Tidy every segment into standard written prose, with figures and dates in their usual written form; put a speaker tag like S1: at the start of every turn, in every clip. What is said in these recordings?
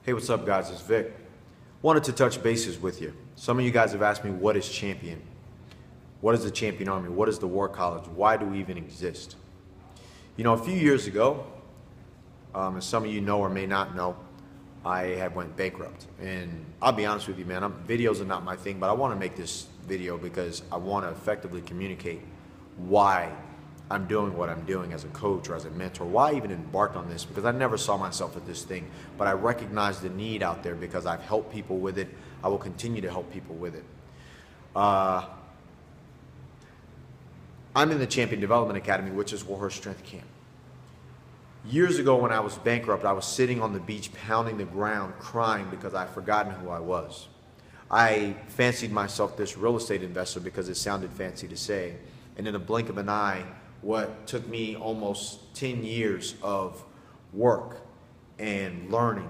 S1: Hey, what's up, guys? It's Vic. Wanted to touch bases with you. Some of you guys have asked me, what is Champion? What is the Champion Army? What is the War College? Why do we even exist? You know, a few years ago, as some of you know or may not know, I had went bankrupt. And I'll be honest with you, man, videos are not my thing, but I want to make this video because I want to effectively communicate why I'm doing what I'm doing as a coach or as a mentor, why I even embarked on this, because I never saw myself at this thing, but I recognize the need out there because I've helped people with it. I will continue to help people with it. I'm in the Champion Development Academy, which is Warhorse Strength Camp. Years ago when I was bankrupt, I was sitting on the beach pounding the ground crying because I'd forgotten who I was. I fancied myself this real estate investor because it sounded fancy to say, and in a blink of an eye, what took me almost 10 years of work and learning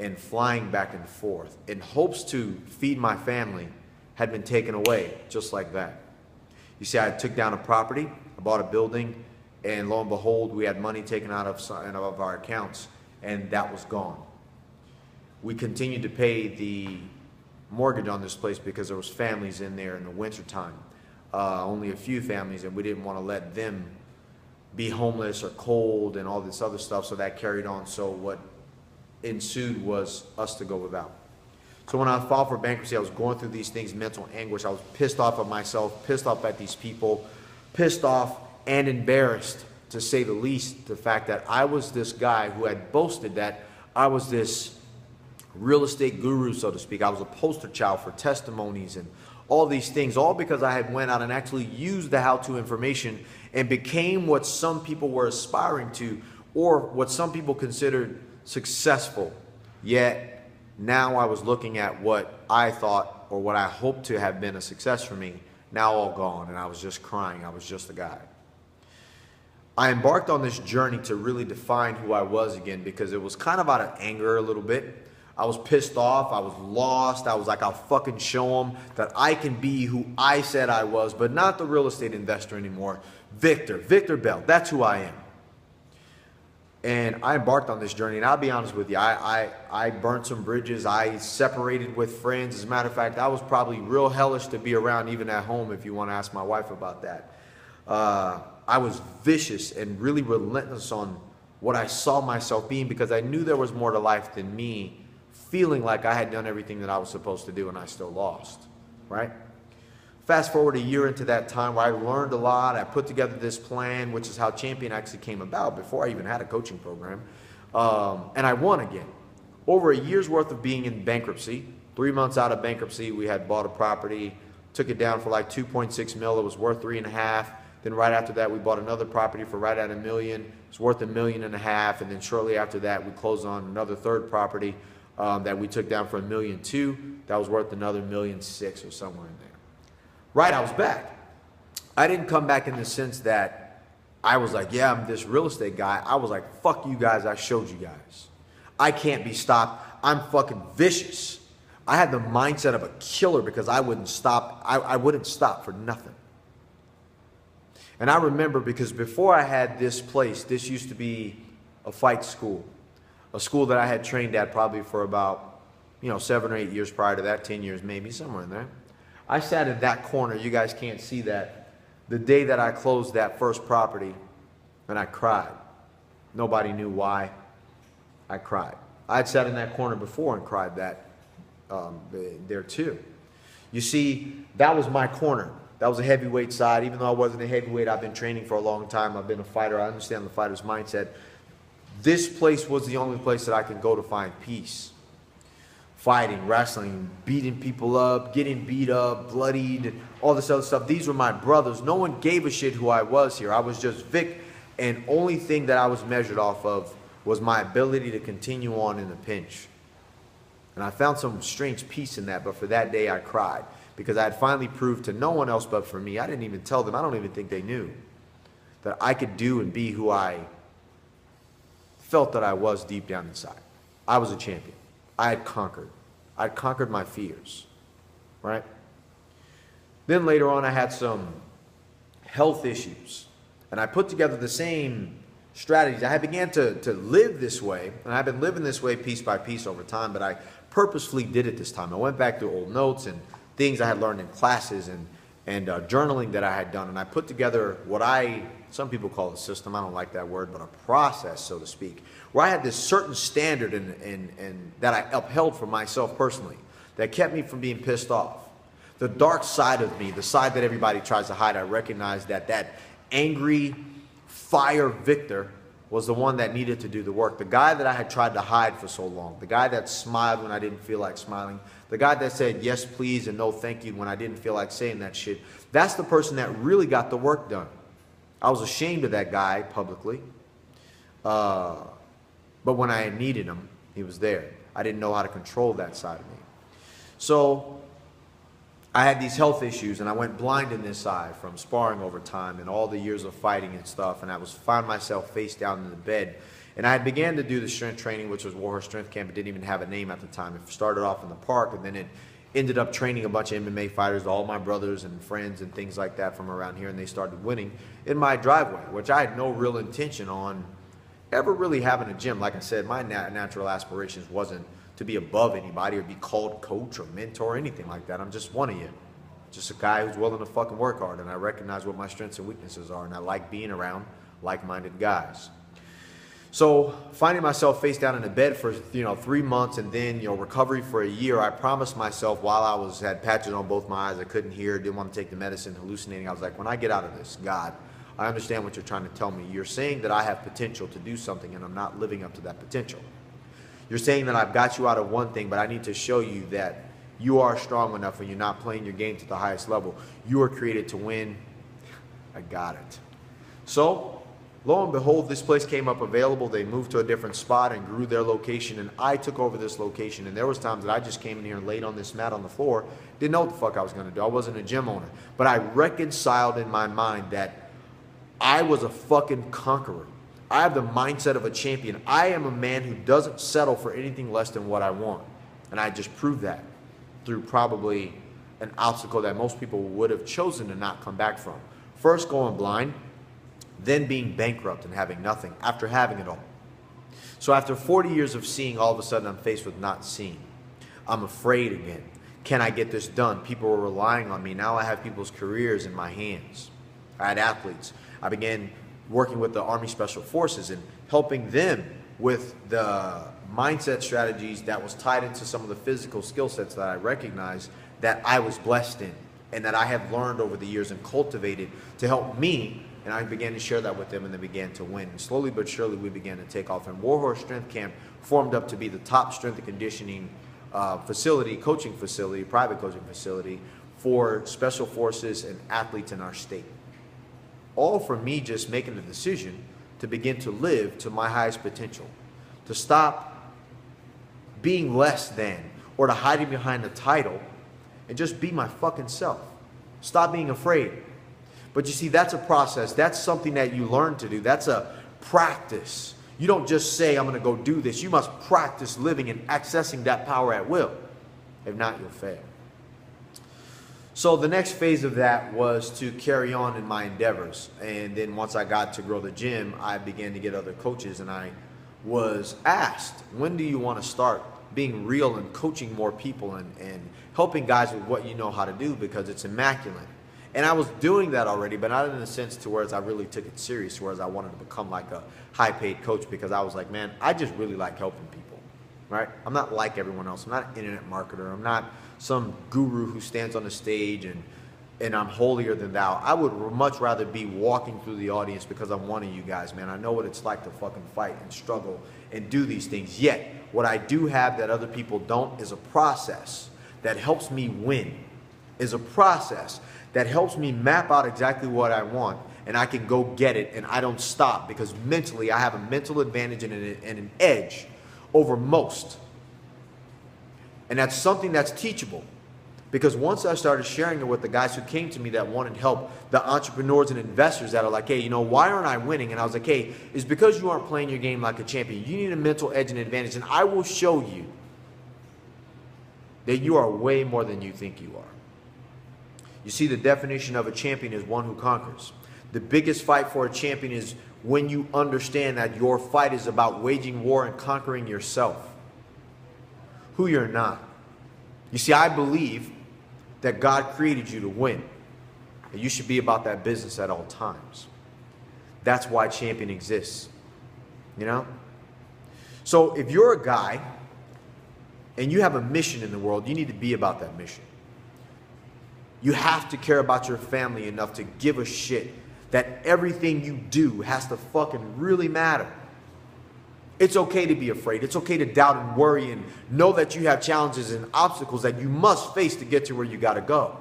S1: and flying back and forth in hopes to feed my family had been taken away just like that. You see, I took down a property, I bought a building, and lo and behold, we had money taken out of our accounts, and that was gone. We continued to pay the mortgage on this place because there was families in there in the wintertime. Only a few families, and we didn't want to let them be homeless or cold and all this other stuff, so that carried on. So what ensued was us to go without. So when I filed for bankruptcy, I was going through these things, mental anguish. I was pissed off at myself, pissed off at these people, pissed off and embarrassed, to say the least, the fact that I was this guy who had boasted that I was this real estate guru, so to speak. I was a poster child for testimonies and all these things, all because I had went out and actually used the how-to information and became what some people were aspiring to, or what some people considered successful. Yet now I was looking at what I thought or what I hoped to have been a success for me, now all gone, and I was just crying. I was just a guy. I embarked on this journey to really define who I was again, because it was kind of out of anger a little bit. I was pissed off, I was lost, I was like, I'll fucking show them that I can be who I said I was, but not the real estate investor anymore. Victor Bell, that's who I am. And I embarked on this journey, and I'll be honest with you, I burnt some bridges, I separated with friends. As a matter of fact, I was probably real hellish to be around even at home, if you want to ask my wife about that. I was vicious and really relentless on what I saw myself being, because I knew there was more to life than me feeling like I had done everything that I was supposed to do and I still lost, right? Fast forward a year into that time where I learned a lot. I put together this plan, which is how Champion actually came about before I even had a coaching program. And I won again. Over a year's worth of being in bankruptcy, 3 months out of bankruptcy, we had bought a property, took it down for like 2.6 mil. It was worth 3.5. Then right after that, we bought another property for right at $1 million. It's worth $1.5 million. And then shortly after that, we closed on another third property that we took down for $1.2 million. That was worth another $1.6 million or somewhere in there. Right, I was back. I didn't come back in the sense that I was like, yeah, I'm this real estate guy. I was like, fuck you guys, I showed you guys. I can't be stopped. I'm fucking vicious. I had the mindset of a killer because I wouldn't stop. I wouldn't stop for nothing. And I remember, because before I had this place, this used to be a fight school. A school that I had trained at probably for about, 7 or 8 years prior to that, 10 years maybe, somewhere in there. I sat in that corner, you guys can't see that, the day that I closed that first property, and I cried. Nobody knew why. I cried. I'd sat in that corner before and cried that there too. You see, that was my corner. That was a heavyweight side. Even though I wasn't a heavyweight, I've been training for a long time. I've been a fighter. I understand the fighter's mindset. This place was the only place that I could go to find peace. Fighting, wrestling, beating people up, getting beat up, bloodied, all this other stuff. These were my brothers. No one gave a shit who I was here. I was just Vic, and only thing that I was measured off of was my ability to continue on in the pinch. And I found some strange peace in that, but for that day I cried, because I had finally proved to no one else but for me. I didn't even tell them. I don't even think they knew that I could do and be who I felt that I was deep down inside. I was a champion. I had conquered. I'd conquered my fears, right? Then later on, I had some health issues, and I put together the same strategies. I began to live this way, and I've been living this way piece by piece over time, but I purposefully did it this time. I went back through old notes and things I had learned in classes and journaling that I had done, and I put together what some people call a system, I don't like that word, but a process, so to speak, where I had this certain standard and that I upheld for myself personally that kept me from being pissed off. The dark side of me, the side that everybody tries to hide, I recognized that angry fire Victor was the one that needed to do the work. The guy that I had tried to hide for so long, the guy that smiled when I didn't feel like smiling, the guy that said yes please and no thank you when I didn't feel like saying that shit, that's the person that really got the work done. I was ashamed of that guy publicly, but when I needed him, he was there. I didn't know how to control that side of me. So I had these health issues, and I went blind in this eye from sparring over time and all the years of fighting and stuff, and I found myself face down in the bed. And I had began to do the strength training, which was Warhorse Strength Camp. It didn't even have a name at the time. It started off in the park, and then it ended up training a bunch of MMA fighters, all my brothers and friends and things like that from around here, and they started winning in my driveway, which I had no real intention on ever really having a gym. Like I said, my natural aspirations wasn't to be above anybody or be called coach or mentor or anything like that. I'm just one of you. Just a guy who's willing to fucking work hard, and I recognize what my strengths and weaknesses are, and I like being around like-minded guys. So finding myself face down in the bed for 3 months and then recovery for a year, I promised myself while I had patches on both my eyes, I couldn't hear, didn't want to take the medicine, hallucinating. I was like, when I get out of this, God, I understand what you're trying to tell me. You're saying that I have potential to do something and I'm not living up to that potential. You're saying that I've got you out of one thing, but I need to show you that you are strong enough and you're not playing your game to the highest level. You are created to win. I got it. So, lo and behold, this place came up available. They moved to a different spot and grew their location, and I took over this location. And there was times that I just came in here and laid on this mat on the floor, didn't know what the fuck I was going to do. I wasn't a gym owner. But I reconciled in my mind that I was a fucking conqueror. I have the mindset of a champion. I am a man who doesn't settle for anything less than what I want. And I just proved that through probably an obstacle that most people would have chosen to not come back from. First going blind, then being bankrupt and having nothing after having it all. So after 40 years of seeing, all of a sudden I'm faced with not seeing. I'm afraid again. Can I get this done? People were relying on me. Now I have people's careers in my hands. I had athletes. I began working with the Army Special Forces and helping them with the mindset strategies that was tied into some of the physical skill sets that I recognized that I was blessed in and that I have learned over the years and cultivated to help me. And I began to share that with them, and they began to win. And slowly but surely, we began to take off. And Warhorse Strength Camp formed up to be the top strength and conditioning facility, coaching facility, private coaching facility for special forces and athletes in our state. All from me just making the decision to begin to live to my highest potential, to stop being less than or to hiding behind the title and just be my fucking self. Stop being afraid. But you see, that's a process. That's something that you learn to do. That's a practice. You don't just say, I'm going to go do this. You must practice living and accessing that power at will. If not, you'll fail. So the next phase of that was to carry on in my endeavors. And then once I got to grow the gym, I began to get other coaches. And I was asked, when do you want to start being real and coaching more people and helping guys with what you know how to do, because it's immaculate. And I was doing that already, but not in a sense to whereas I really took it serious, whereas I wanted to become like a high-paid coach, because I was like, man, I just really like helping people, right? I'm not like everyone else. I'm not an internet marketer. I'm not some guru who stands on the stage and I'm holier than thou. I would much rather be walking through the audience because I'm one of you guys, man. I know what it's like to fucking fight and struggle and do these things. Yet, what I do have that other people don't is a process that helps me win, is a process that helps me map out exactly what I want, and I can go get it, and I don't stop, because mentally I have a mental advantage and an edge over most. And that's something that's teachable, because once I started sharing it with the guys who came to me that wanted help, the entrepreneurs and investors that are like, hey, you know, why aren't I winning? And I was like, hey, it's because you aren't playing your game like a champion. You need a mental edge and advantage, and I will show you that you are way more than you think you are. You see, the definition of a champion is one who conquers. The biggest fight for a champion is when you understand that your fight is about waging war and conquering yourself, who you're not. You see, I believe that God created you to win, and you should be about that business at all times. That's why champion exists, you know? So if you're a guy and you have a mission in the world, you need to be about that mission. You have to care about your family enough to give a shit that everything you do has to fucking really matter. It's okay to be afraid. It's okay to doubt and worry and know that you have challenges and obstacles that you must face to get to where you got to go.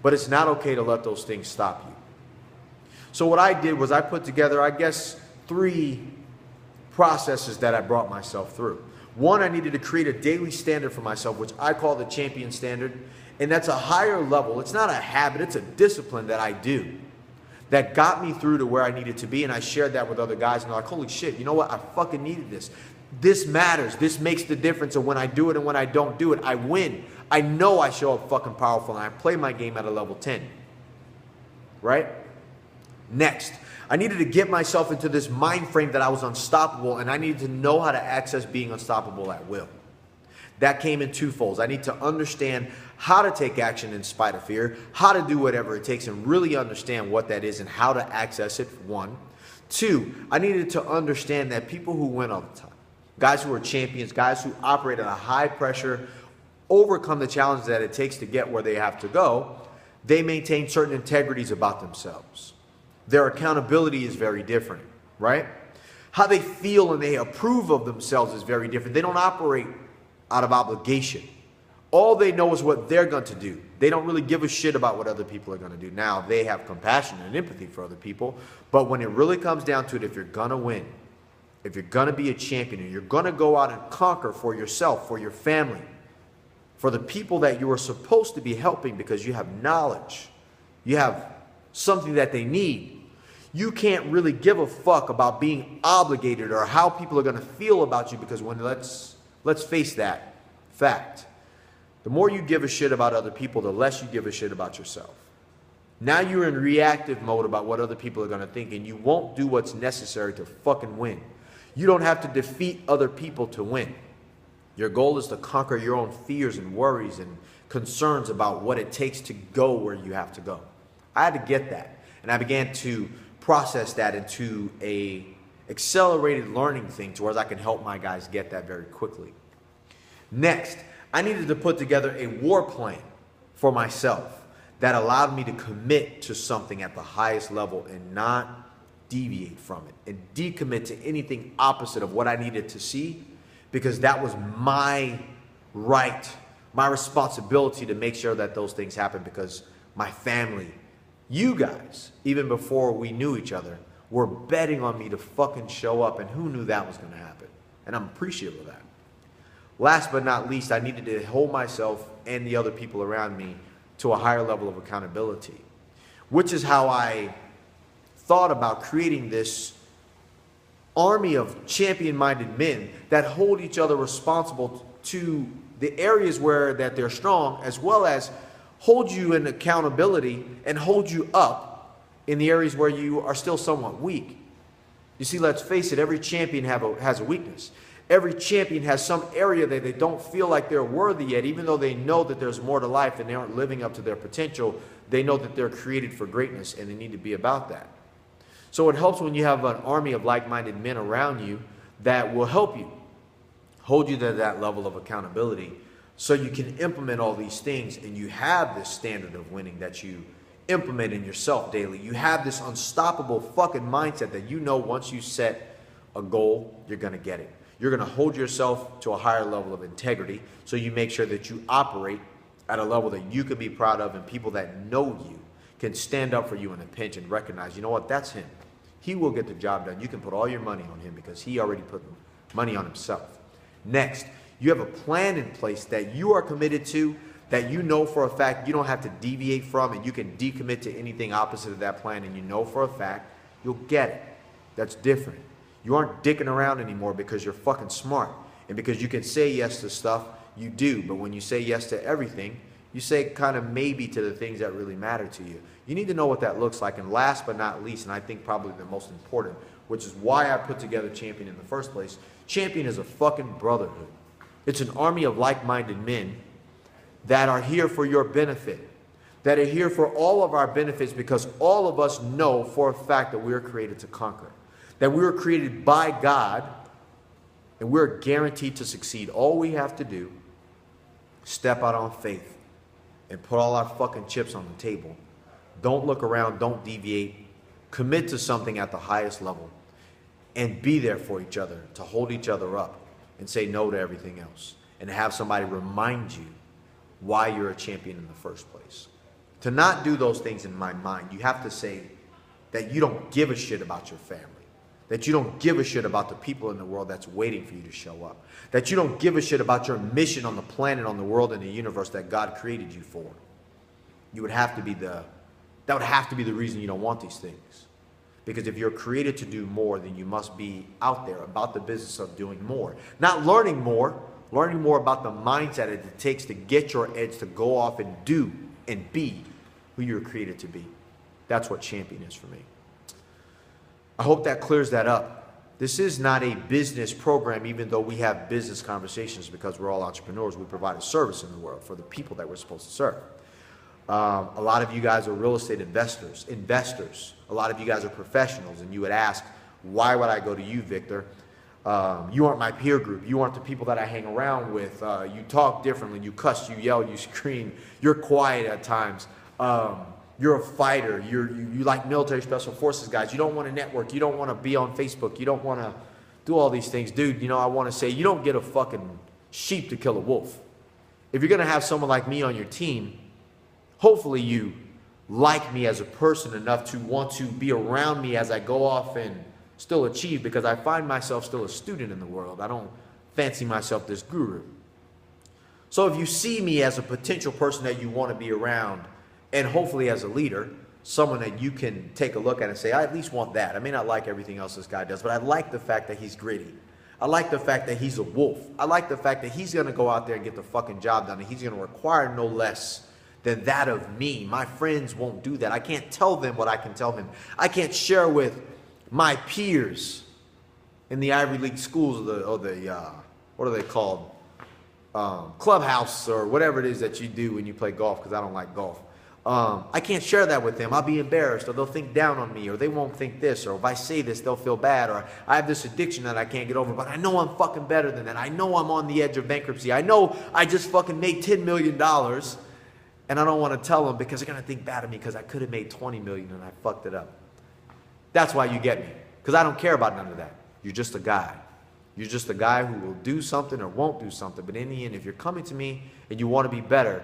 S1: But it's not okay to let those things stop you. So what I did was I put together, I guess, 3 processes that I brought myself through. One, I needed to create a daily standard for myself, which I call the champion standard. And that's a higher level. It's not a habit. It's a discipline that I do that got me through to where I needed to be. And I shared that with other guys. And they're like, holy shit, you know what? I fucking needed this. This matters. This makes the difference. And when I do it and when I don't do it, I win. I know I show up fucking powerful and I play my game at a level 10. Right? Next, I needed to get myself into this mind frame that I was unstoppable, and I needed to know how to access being unstoppable at will. That came in 2 folds. I need to understand how to take action in spite of fear, how to do whatever it takes, and really understand what that is and how to access it, 1. 2, I needed to understand that people who win all the time, guys who are champions, guys who operate at a high pressure, overcome the challenges that it takes to get where they have to go, they maintain certain integrities about themselves. Their accountability is very different, right? How they feel and they approve of themselves is very different. They don't operate out of obligation. All they know is what they're going to do. They don't really give a shit about what other people are going to do. Now, they have compassion and empathy for other people, but when it really comes down to it, if you're going to win, if you're going to be a champion, and you're going to go out and conquer for yourself, for your family, for the people that you are supposed to be helping because you have knowledge, you have something that they need, you can't really give a fuck about being obligated or how people are going to feel about you, because when let's face that fact. The more you give a shit about other people, the less you give a shit about yourself. Now you're in reactive mode about what other people are going to think, and you won't do what's necessary to fucking win. You don't have to defeat other people to win. Your goal is to conquer your own fears and worries and concerns about what it takes to go where you have to go. I had to get that, and I began to process that into a accelerated learning thing to where I can help my guys get that very quickly. Next, I needed to put together a war plan for myself that allowed me to commit to something at the highest level and not deviate from it and decommit to anything opposite of what I needed to see, because that was my right, my responsibility to make sure that those things happen, because my family, you guys, even before we knew each other, were betting on me to fucking show up, and who knew that was going to happen? And I'm appreciative of that. Last but not least, I needed to hold myself and the other people around me to a higher level of accountability, which is how I thought about creating this army of champion-minded men that hold each other responsible to the areas where that they're strong, as well as hold you in accountability and hold you up in the areas where you are still somewhat weak. You see, let's face it, every champion has a weakness. Every champion has some area that they don't feel like they're worthy yet, even though they know that there's more to life and they aren't living up to their potential. They know that they're created for greatness and they need to be about that. So it helps when you have an army of like-minded men around you that will help you, hold you to that level of accountability, so you can implement all these things, and you have this standard of winning that you implement in yourself daily. You have this unstoppable fucking mindset that you know once you set a goal, you're going to get it. You're going to hold yourself to a higher level of integrity, so you make sure that you operate at a level that you can be proud of, and people that know you can stand up for you in a pinch and recognize, you know what, that's him. He will get the job done. You can put all your money on him because he already put money on himself. Next, you have a plan in place that you are committed to, that you know for a fact you don't have to deviate from, and you can decommit to anything opposite of that plan, and you know for a fact you'll get it. That's different. You aren't dicking around anymore because you're fucking smart, and because you can say yes to stuff, you do. But when you say yes to everything, You say kind of maybe to the things that really matter to you. You need to know what that looks like. And last but not least, and I think probably the most important, which is why I put together Champion in the first place, Champion is a fucking brotherhood. It's an army of like-minded men that are here for your benefit, that are here for all of our benefits, because all of us know for a fact that we are created to conquer, that we were created by God, and we're guaranteed to succeed. All we have to do is step out on faith and put all our fucking chips on the table. Don't look around, don't deviate. Commit to something at the highest level and be there for each other, to hold each other up and say no to everything else, and have somebody remind you why you're a champion in the first place. To not do those things, in my mind, you have to say that you don't give a shit about your family, that you don't give a shit about the people in the world that's waiting for you to show up, that you don't give a shit about your mission on the planet, on the world, and the universe that God created you for. That would have to be the reason you don't want these things. Because if you're created to do more, then you must be out there about the business of doing more. Not learning more about the mindset it takes to get your edge, to go off and do and be who you're created to be. That's what Champion is for me. I hope that clears that up. This is not a business program, even though we have business conversations, because we're all entrepreneurs. We provide a service in the world for the people that we're supposed to serve. A lot of you guys are real estate investors. A lot of you guys are professionals, and you would ask, why would I go to you, Victor? You aren't my peer group. You aren't the people that I hang around with. You talk differently. You cuss, you yell, you scream. You're quiet at times. You're a fighter. You like military special forces guys. You don't want to network. You don't want to be on Facebook. You don't want to do all these things. Dude, you know, I want to say, you don't get a fucking sheep to kill a wolf. If you're going to have someone like me on your team, hopefully you like me as a person enough to want to be around me as I go off and still achieve, because I find myself still a student in the world. I don't fancy myself this guru. So if you see me as a potential person that you want to be around, and hopefully as a leader, someone that you can take a look at and say, I at least want that. I may not like everything else this guy does, but I like the fact that he's gritty. I like the fact that he's a wolf. I like the fact that he's going to go out there and get the fucking job done, and he's going to require no less than that of me. My friends won't do that. I can't tell them what I can tell him. I can't share with my peers in the Ivy League schools, or the what are they called? Clubhouse, or whatever it is that you do when you play golf, because I don't like golf. I can't share that with them. I'll be embarrassed, or they'll think down on me, or they won't think this, or if I say this, they'll feel bad, or I have this addiction that I can't get over, but I know I'm fucking better than that. I know I'm on the edge of bankruptcy. I know I just fucking made $10 million. And I don't want to tell them, because they're going to think bad of me, because I could have made 20 million and I fucked it up. That's why you get me, because I don't care about none of that. You're just a guy. You're just a guy who will do something or won't do something. But in the end, if you're coming to me and you want to be better,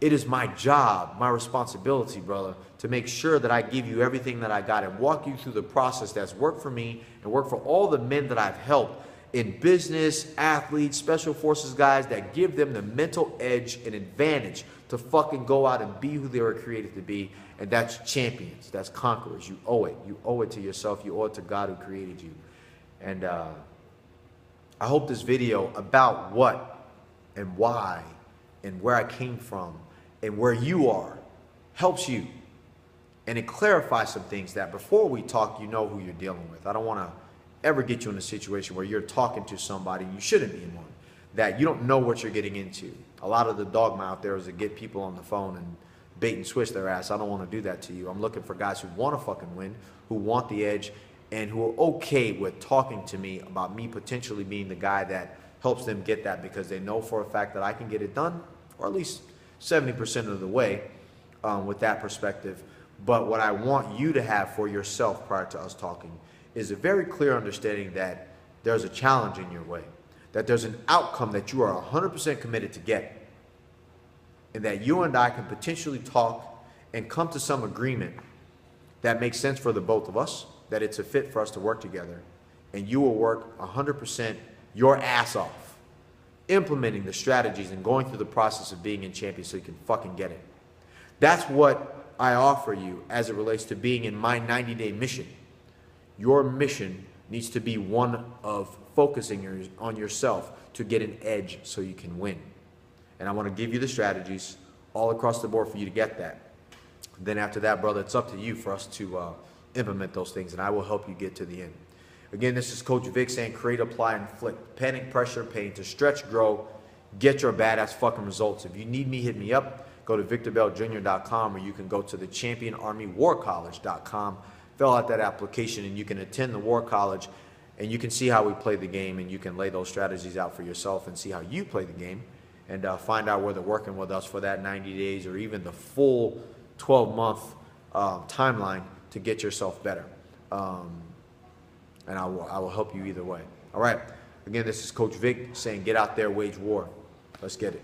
S1: it is my job, my responsibility, brother, to make sure that I give you everything that I got and walk you through the process that's worked for me and worked for all the men that I've helped in business, athletes, special forces guys, that give them the mental edge and advantage to fucking go out and be who they were created to be. And that's champions. That's conquerors. You owe it. You owe it to yourself. You owe it to God who created you. And I hope this video about what and why and where I came from and where you are helps you. And it clarifies some things that before we talk, you know who you're dealing with. I don't want to ever get you in a situation where you're talking to somebody, you shouldn't be in one, that you don't know what you're getting into. A lot of the dogma out there is to get people on the phone and bait and switch their ass. I don't want to do that to you. I'm looking for guys who want to fucking win, who want the edge, and who are okay with talking to me about me potentially being the guy that helps them get that, because they know for a fact that I can get it done, or at least 70% of the way with that perspective. But what I want you to have for yourself prior to us talking is a very clear understanding that there's a challenge in your way, that there's an outcome that you are 100% committed to get, and that you and I can potentially talk and come to some agreement that makes sense for the both of us, that it's a fit for us to work together, and you will work 100% your ass off, implementing the strategies and going through the process of being in champion so you can fucking get it. That's what I offer you as it relates to being in my 90-day mission. Your mission needs to be one of focusing on yourself to get an edge so you can win. And I want to give you the strategies all across the board for you to get that. Then after that, brother, it's up to you for us to implement those things, and I will help you get to the end. Again, this is Coach Vic saying create, apply, and inflict panic, pressure, pain to stretch, grow, get your badass fucking results. If you need me, hit me up. Go to VictorBellJr.com, or you can go to the ChampionArmyWarCollege.com, fill out that application, and you can attend the War College, and you can see how we play the game, and you can lay those strategies out for yourself and see how you play the game, and find out whether working with us for that 90 days or even the full 12-month timeline to get yourself better. And I will help you either way. All right. Again, this is Coach Vic saying get out there, wage war. Let's get it.